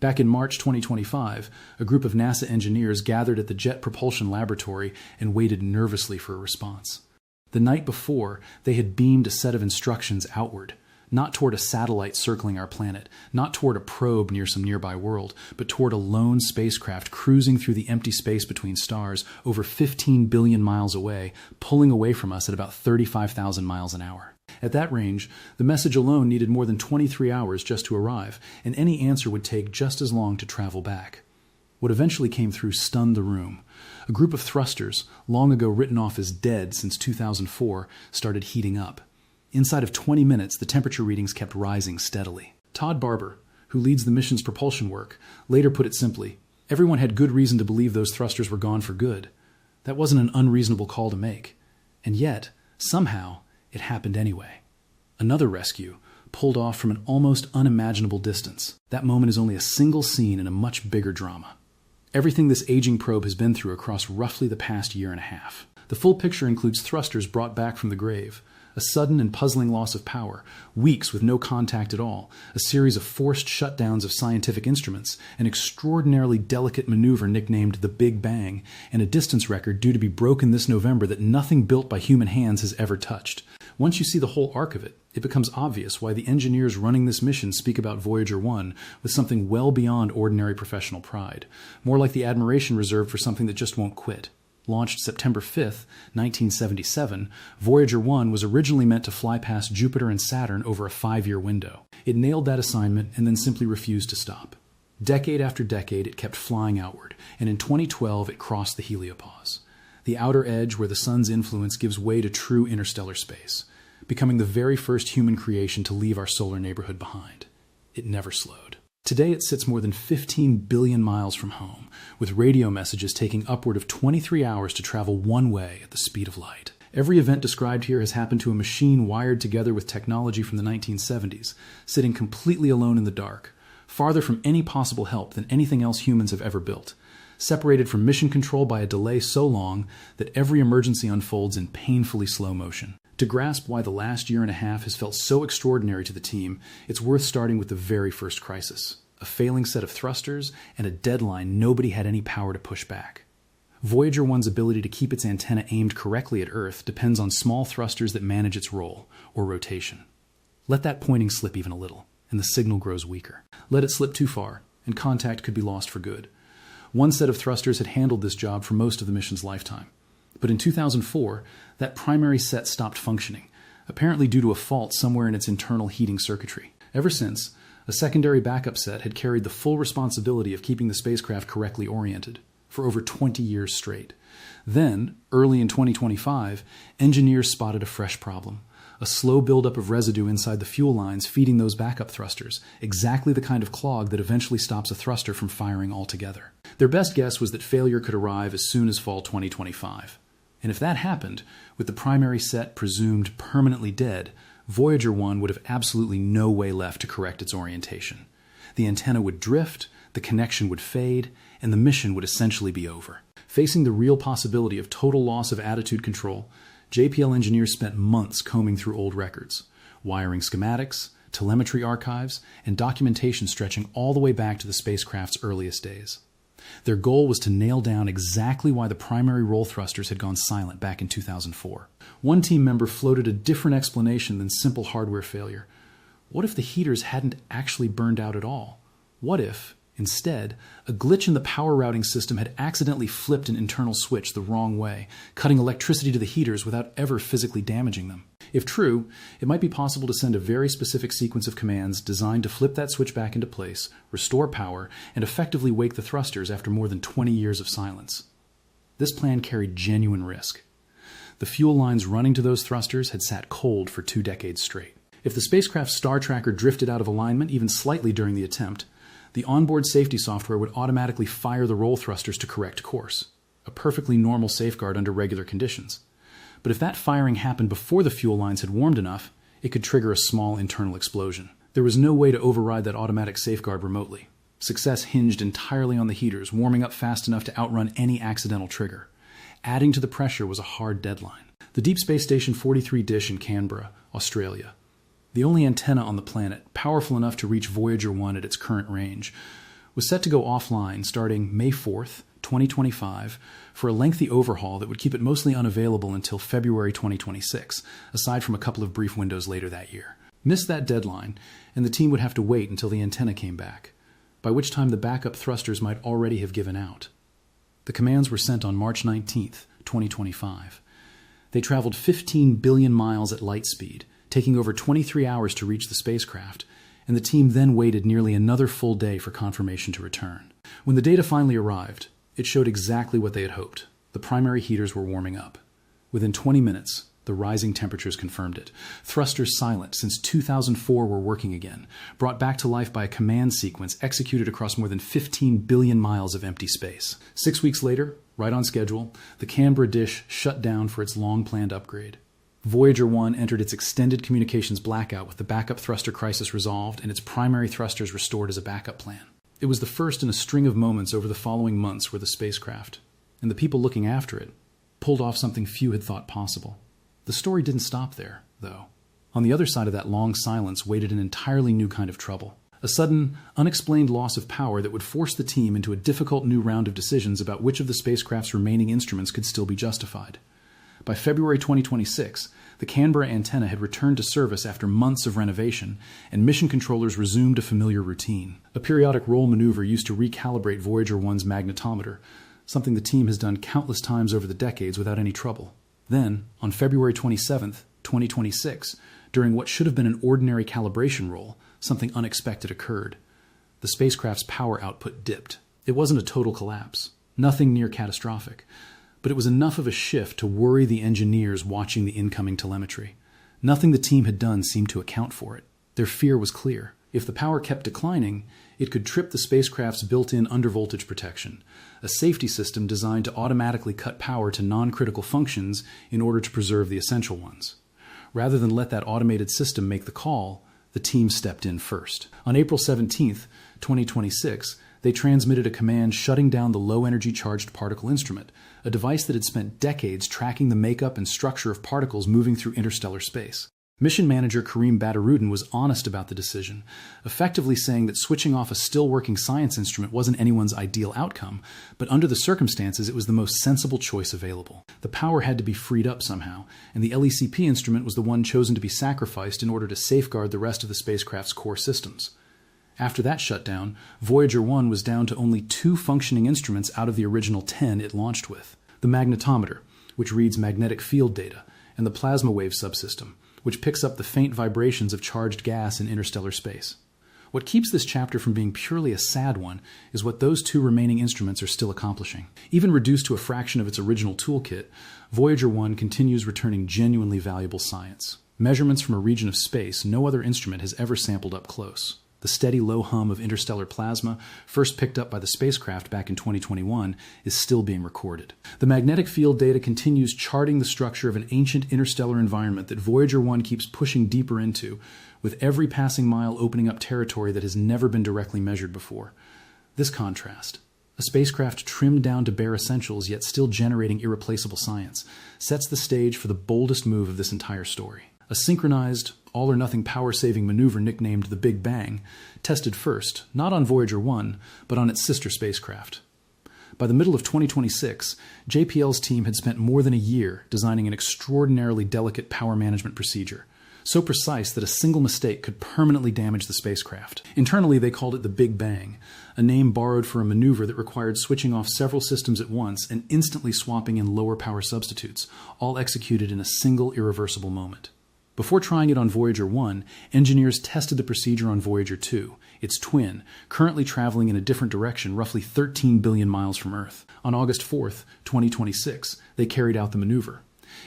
Back in March 2025, a group of NASA engineers gathered at the Jet Propulsion Laboratory and waited nervously for a response. The night before, they had beamed a set of instructions outward, not toward a satellite circling our planet, not toward a probe near some nearby world, but toward a lone spacecraft cruising through the empty space between stars over 15 billion miles away, pulling away from us at about 35,000 miles an hour. At that range, the message alone needed more than 23 hours just to arrive, and any answer would take just as long to travel back. What eventually came through stunned the room. A group of thrusters, long ago written off as dead since 2004, started heating up. Inside of 20 minutes, the temperature readings kept rising steadily. Todd Barber, who leads the mission's propulsion work, later put it simply, everyone had good reason to believe those thrusters were gone for good. That wasn't an unreasonable call to make. And yet, somehow, it happened anyway. Another rescue, pulled off from an almost unimaginable distance. That moment is only a single scene in a much bigger drama. Everything this aging probe has been through across roughly the past year and a half. The full picture includes thrusters brought back from the grave, a sudden and puzzling loss of power, weeks with no contact at all, a series of forced shutdowns of scientific instruments, an extraordinarily delicate maneuver nicknamed the Big Bang, and a distance record due to be broken this November that nothing built by human hands has ever touched. Once you see the whole arc of it, it becomes obvious why the engineers running this mission speak about Voyager 1 with something well beyond ordinary professional pride, more like the admiration reserved for something that just won't quit. Launched September 5th, 1977, Voyager 1 was originally meant to fly past Jupiter and Saturn over a 5-year window. It nailed that assignment and then simply refused to stop. Decade after decade, it kept flying outward, and in 2012 it crossed the heliopause, the outer edge where the sun's influence gives way to true interstellar space, becoming the very first human creation to leave our solar neighborhood behind. It never slowed. Today it sits more than 15 billion miles from home, with radio messages taking upward of 23 hours to travel one way at the speed of light. Every event described here has happened to a machine wired together with technology from the 1970s, sitting completely alone in the dark, farther from any possible help than anything else humans have ever built, separated from mission control by a delay so long that every emergency unfolds in painfully slow motion. To grasp why the last year and a half has felt so extraordinary to the team, it's worth starting with the very first crisis, a failing set of thrusters and a deadline nobody had any power to push back. Voyager 1's ability to keep its antenna aimed correctly at Earth depends on small thrusters that manage its roll, or rotation. Let that pointing slip even a little, and the signal grows weaker. Let it slip too far, and contact could be lost for good. One set of thrusters had handled this job for most of the mission's lifetime. But in 2004, that primary set stopped functioning, apparently due to a fault somewhere in its internal heating circuitry. Ever since, a secondary backup set had carried the full responsibility of keeping the spacecraft correctly oriented for over 20 years straight. Then, early in 2025, engineers spotted a fresh problem, a slow buildup of residue inside the fuel lines feeding those backup thrusters, exactly the kind of clog that eventually stops a thruster from firing altogether. Their best guess was that failure could arrive as soon as fall 2025. And if that happened, with the primary set presumed permanently dead, Voyager 1 would have absolutely no way left to correct its orientation. The antenna would drift, the connection would fade, and the mission would essentially be over. Facing the real possibility of total loss of attitude control, JPL engineers spent months combing through old records, wiring schematics, telemetry archives, and documentation stretching all the way back to the spacecraft's earliest days. Their goal was to nail down exactly why the primary roll thrusters had gone silent back in 2004. One team member floated a different explanation than simple hardware failure. What if the heaters hadn't actually burned out at all? What if, instead, a glitch in the power routing system had accidentally flipped an internal switch the wrong way, cutting electricity to the heaters without ever physically damaging them? If true, it might be possible to send a very specific sequence of commands designed to flip that switch back into place, restore power, and effectively wake the thrusters after more than 20 years of silence. This plan carried genuine risk. The fuel lines running to those thrusters had sat cold for 2 decades straight. If the spacecraft's star tracker drifted out of alignment even slightly during the attempt, the onboard safety software would automatically fire the roll thrusters to correct course, a perfectly normal safeguard under regular conditions. But if that firing happened before the fuel lines had warmed enough, it could trigger a small internal explosion. There was no way to override that automatic safeguard remotely. Success hinged entirely on the heaters warming up fast enough to outrun any accidental trigger. Adding to the pressure was a hard deadline. The Deep Space Station 43 dish in Canberra, Australia, the only antenna on the planet powerful enough to reach Voyager 1 at its current range, was set to go offline starting May 4th, 2025, for a lengthy overhaul that would keep it mostly unavailable until February 2026, aside from a couple of brief windows later that year. Missed that deadline, and the team would have to wait until the antenna came back, by which time the backup thrusters might already have given out. The commands were sent on March 19th, 2025. They traveled 15 billion miles at light speed, taking over 23 hours to reach the spacecraft, and the team then waited nearly another full day for confirmation to return. When the data finally arrived, it showed exactly what they had hoped. The primary heaters were warming up. Within 20 minutes, the rising temperatures confirmed it. Thrusters silent since 2004 were working again, brought back to life by a command sequence executed across more than 15 billion miles of empty space. 6 weeks later, right on schedule, the Canberra dish shut down for its long-planned upgrade. Voyager 1 entered its extended communications blackout with the backup thruster crisis resolved and its primary thrusters restored as a backup plan. It was the first in a string of moments over the following months where the spacecraft, and the people looking after it, pulled off something few had thought possible. The story didn't stop there, though. On the other side of that long silence waited an entirely new kind of trouble. A sudden, unexplained loss of power that would force the team into a difficult new round of decisions about which of the spacecraft's remaining instruments could still be justified. By February 2026, the Canberra antenna had returned to service after months of renovation, and mission controllers resumed a familiar routine. A periodic roll maneuver used to recalibrate Voyager 1's magnetometer, something the team has done countless times over the decades without any trouble. Then, on February 27th, 2026, during what should have been an ordinary calibration roll, something unexpected occurred. The spacecraft's power output dipped. It wasn't a total collapse, nothing near catastrophic, but it was enough of a shift to worry the engineers watching the incoming telemetry. Nothing the team had done seemed to account for it. Their fear was clear. If the power kept declining, it could trip the spacecraft's built-in undervoltage protection, a safety system designed to automatically cut power to non-critical functions in order to preserve the essential ones. Rather than let that automated system make the call, the team stepped in first. On April 17th, 2026, they transmitted a command shutting down the low-energy charged particle instrument, a device that had spent decades tracking the makeup and structure of particles moving through interstellar space. Mission manager Kareem Badarudin was honest about the decision, effectively saying that switching off a still-working science instrument wasn't anyone's ideal outcome, but under the circumstances it was the most sensible choice available. The power had to be freed up somehow, and the LECP instrument was the one chosen to be sacrificed in order to safeguard the rest of the spacecraft's core systems. After that shutdown, Voyager 1 was down to only 2 functioning instruments out of the original 10 it launched with. The magnetometer, which reads magnetic field data, and the plasma wave subsystem, which picks up the faint vibrations of charged gas in interstellar space. What keeps this chapter from being purely a sad one is what those 2 remaining instruments are still accomplishing. Even reduced to a fraction of its original toolkit, Voyager 1 continues returning genuinely valuable science. Measurements from a region of space no other instrument has ever sampled up close. The steady low hum of interstellar plasma, first picked up by the spacecraft back in 2021, is still being recorded. The magnetic field data continues charting the structure of an ancient interstellar environment that Voyager 1 keeps pushing deeper into, with every passing mile opening up territory that has never been directly measured before. This contrast, a spacecraft trimmed down to bare essentials yet still generating irreplaceable science, sets the stage for the boldest move of this entire story. A synchronized, all-or-nothing power-saving maneuver nicknamed the Big Bang, tested first, not on Voyager 1, but on its sister spacecraft. By the middle of 2026, JPL's team had spent more than a year designing an extraordinarily delicate power management procedure, so precise that a single mistake could permanently damage the spacecraft. Internally, they called it the Big Bang, a name borrowed for a maneuver that required switching off several systems at once and instantly swapping in lower power substitutes, all executed in a single irreversible moment. Before trying it on Voyager 1, engineers tested the procedure on Voyager 2, its twin, currently traveling in a different direction roughly 13 billion miles from Earth. On August 4th, 2026, they carried out the maneuver.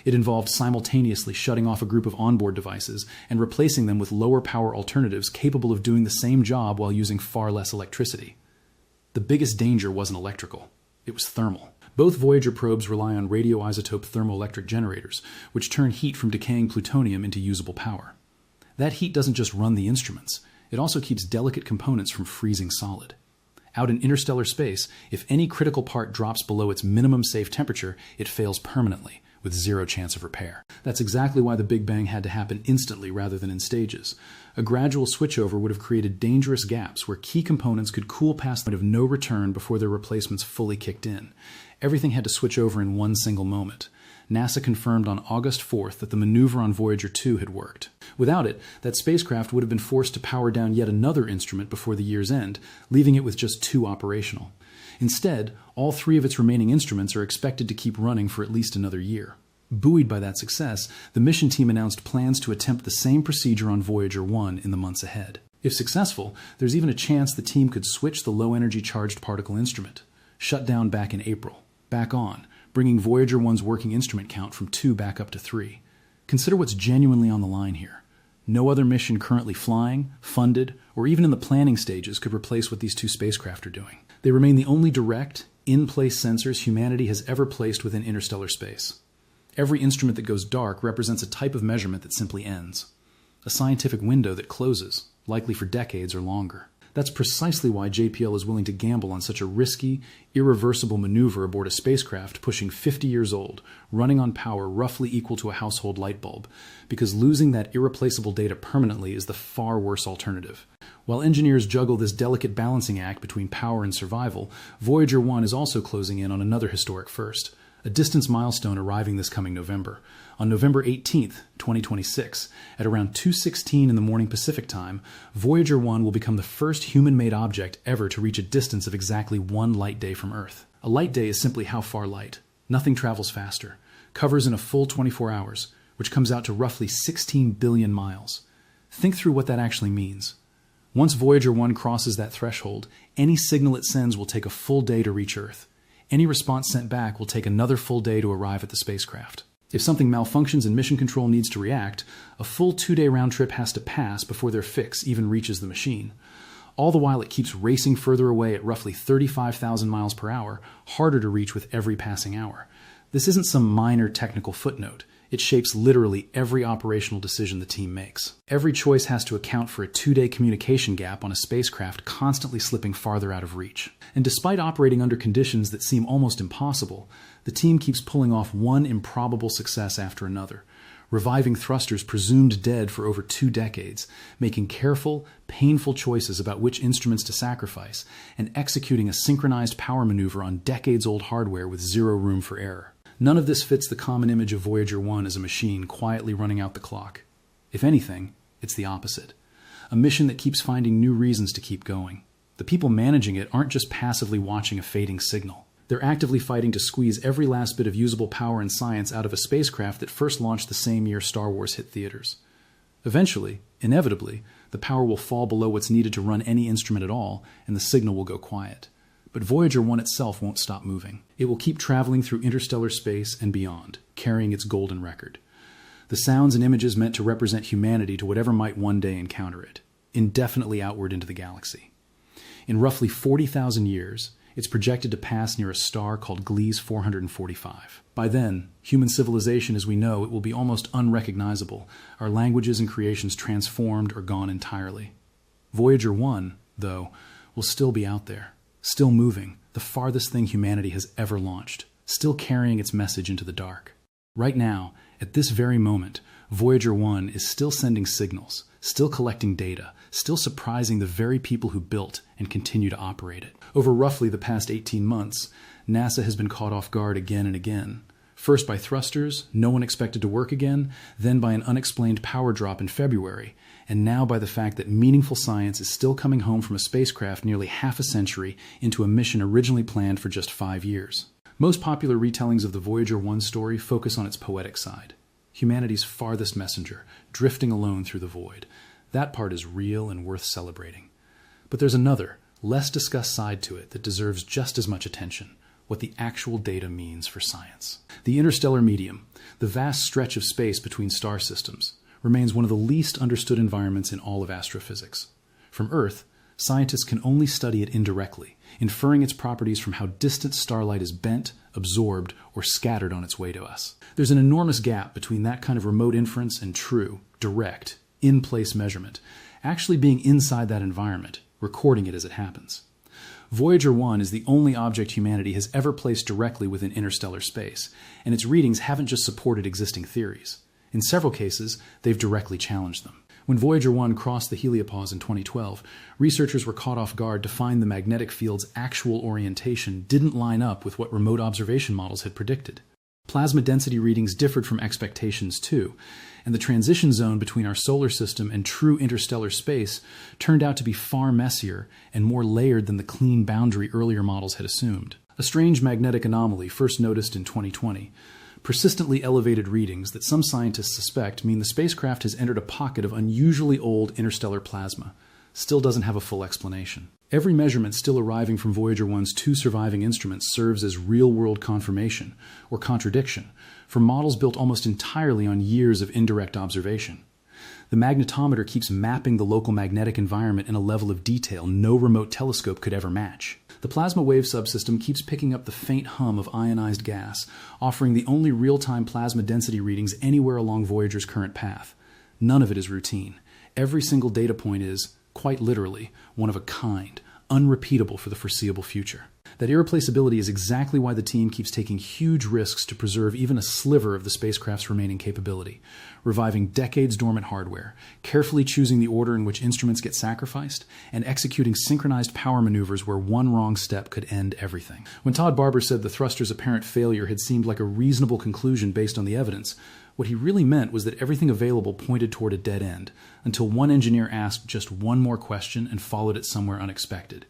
It involved simultaneously shutting off a group of onboard devices and replacing them with lower power alternatives capable of doing the same job while using far less electricity. The biggest danger wasn't electrical, it was thermal. Both Voyager probes rely on radioisotope thermoelectric generators, which turn heat from decaying plutonium into usable power. That heat doesn't just run the instruments, it also keeps delicate components from freezing solid. Out in interstellar space, if any critical part drops below its minimum safe temperature, it fails permanently, with zero chance of repair. That's exactly why the Big Bang had to happen instantly rather than in stages. A gradual switchover would have created dangerous gaps where key components could cool past the point of no return before their replacements fully kicked in. Everything had to switch over in one single moment. NASA confirmed on August 4th that the maneuver on Voyager 2 had worked. Without it, that spacecraft would have been forced to power down yet another instrument before the year's end, leaving it with just 2 operational. Instead, all 3 of its remaining instruments are expected to keep running for at least another year. Buoyed by that success, the mission team announced plans to attempt the same procedure on Voyager 1 in the months ahead. If successful, there's even a chance the team could switch the low-energy charged particle instrument. Shut down back in April. Back on, bringing Voyager 1's working instrument count from 2 back up to 3. Consider what's genuinely on the line here. No other mission currently flying, funded, or even in the planning stages could replace what these 2 spacecraft are doing. They remain the only direct, in-place sensors humanity has ever placed within interstellar space. Every instrument that goes dark represents a type of measurement that simply ends. A scientific window that closes, likely for decades or longer. That's precisely why JPL is willing to gamble on such a risky, irreversible maneuver aboard a spacecraft pushing 50 years old, running on power roughly equal to a household light bulb, because losing that irreplaceable data permanently is the far worse alternative. While engineers juggle this delicate balancing act between power and survival, Voyager 1 is also closing in on another historic first, a distance milestone arriving this coming November. On November 18th, 2026, at around 2:16 in the morning Pacific time, Voyager 1 will become the first human-made object ever to reach a distance of exactly 1 light day from Earth. A light day is simply how far light. Nothing travels faster. Covers in a full 24 hours, which comes out to roughly 16 billion miles. Think through what that actually means. Once Voyager 1 crosses that threshold, any signal it sends will take a full day to reach Earth. Any response sent back will take another full day to arrive at the spacecraft. If something malfunctions and mission control needs to react, a full 2-day round trip has to pass before their fix even reaches the machine. All the while it keeps racing further away at roughly 35,000 miles per hour, harder to reach with every passing hour. This isn't some minor technical footnote. It shapes literally every operational decision the team makes. Every choice has to account for a 2-day communication gap on a spacecraft constantly slipping farther out of reach. And despite operating under conditions that seem almost impossible, the team keeps pulling off one improbable success after another, reviving thrusters presumed dead for over 2 decades, making careful, painful choices about which instruments to sacrifice, and executing a synchronized power maneuver on decades-old hardware with zero room for error. None of this fits the common image of Voyager 1 as a machine quietly running out the clock. If anything, it's the opposite. A mission that keeps finding new reasons to keep going. The people managing it aren't just passively watching a fading signal. They're actively fighting to squeeze every last bit of usable power and science out of a spacecraft that first launched the same year Star Wars hit theaters. Eventually, inevitably, the power will fall below what's needed to run any instrument at all, and the signal will go quiet. But Voyager 1 itself won't stop moving. It will keep traveling through interstellar space and beyond, carrying its golden record. The sounds and images meant to represent humanity to whatever might one day encounter it, indefinitely outward into the galaxy. In roughly 40,000 years, it's projected to pass near a star called Gliese 445. By then, human civilization as we know it will be almost unrecognizable, our languages and creations transformed or gone entirely. Voyager 1, though, will still be out there. Still moving, the farthest thing humanity has ever launched, still carrying its message into the dark. Right now, at this very moment, Voyager 1 is still sending signals, still collecting data, still surprising the very people who built and continue to operate it. Over roughly the past 18 months, NASA has been caught off guard again and again. First by thrusters, no one expected to work again, then by an unexplained power drop in February, and now by the fact that meaningful science is still coming home from a spacecraft nearly half a century into a mission originally planned for just 5 years. Most popular retellings of the Voyager 1 story focus on its poetic side. Humanity's farthest messenger, drifting alone through the void. That part is real and worth celebrating. But there's another, less discussed side to it that deserves just as much attention. What the actual data means for science. The interstellar medium, the vast stretch of space between star systems, remains one of the least understood environments in all of astrophysics. From Earth, scientists can only study it indirectly, inferring its properties from how distant starlight is bent, absorbed, or scattered on its way to us. There's an enormous gap between that kind of remote inference and true, direct, in-place measurement, actually being inside that environment, recording it as it happens. Voyager 1 is the only object humanity has ever placed directly within interstellar space, and its readings haven't just supported existing theories. In several cases, they've directly challenged them. When Voyager 1 crossed the heliopause in 2012, researchers were caught off guard to find the magnetic field's actual orientation didn't line up with what remote observation models had predicted. Plasma density readings differed from expectations too, and the transition zone between our solar system and true interstellar space turned out to be far messier and more layered than the clean boundary earlier models had assumed. A strange magnetic anomaly first noticed in 2020. Persistently elevated readings that some scientists suspect mean the spacecraft has entered a pocket of unusually old interstellar plasma. Still doesn't have a full explanation. Every measurement still arriving from Voyager 1's 2 surviving instruments serves as real-world confirmation, or contradiction, for models built almost entirely on years of indirect observation. The magnetometer keeps mapping the local magnetic environment in a level of detail no remote telescope could ever match. The plasma wave subsystem keeps picking up the faint hum of ionized gas, offering the only real-time plasma density readings anywhere along Voyager's current path. None of it is routine. Every single data point is, quite literally, one of a kind, unrepeatable for the foreseeable future. That irreplaceability is exactly why the team keeps taking huge risks to preserve even a sliver of the spacecraft's remaining capability, reviving decades-dormant hardware, carefully choosing the order in which instruments get sacrificed, and executing synchronized power maneuvers where one wrong step could end everything. When Todd Barber said the thruster's apparent failure had seemed like a reasonable conclusion based on the evidence, what he really meant was that everything available pointed toward a dead end, until one engineer asked just one more question and followed it somewhere unexpected.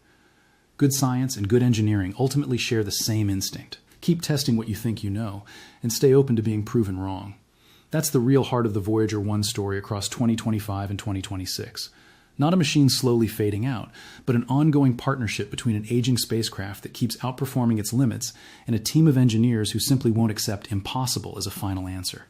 Good science and good engineering ultimately share the same instinct. Keep testing what you think you know, and stay open to being proven wrong. That's the real heart of the Voyager 1 story across 2025 and 2026. Not a machine slowly fading out, but an ongoing partnership between an aging spacecraft that keeps outperforming its limits and a team of engineers who simply won't accept impossible as a final answer.